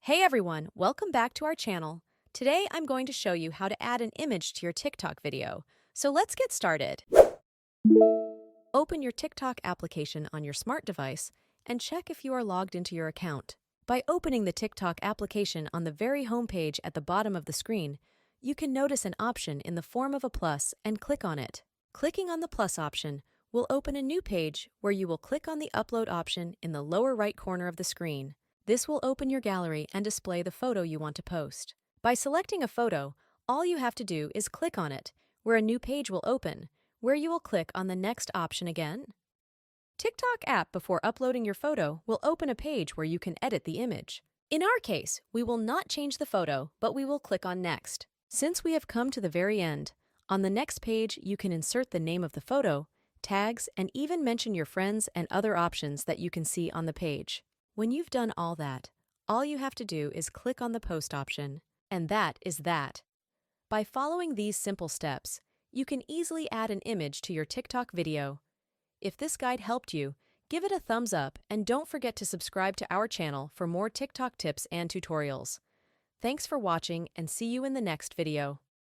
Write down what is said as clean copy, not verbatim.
Hey everyone, welcome back to our channel. Today I'm going to show you how to add an image to your TikTok video. So let's get started. Open your TikTok application on your smart device and check if you are logged into your account. By opening the TikTok application on the very home page at the bottom of the screen, you can notice an option in the form of a plus and click on it. Clicking on the plus option will open a new page where you will click on the upload option in the lower right corner of the screen. This will open your gallery and display the photo you want to post. By selecting a photo, all you have to do is click on it, where a new page will open, where you will click on the next option again. TikTok app before uploading your photo will open a page where you can edit the image. In our case, we will not change the photo, but we will click on Next. Since we have come to the very end, on the next page you can insert the name of the photo, tags, and even mention your friends and other options that you can see on the page. When you've done all that, all you have to do is click on the post option, and that is that. By following these simple steps, you can easily add an image to your TikTok video. If this guide helped you, give it a thumbs up and don't forget to subscribe to our channel for more TikTok tips and tutorials. Thanks for watching and see you in the next video.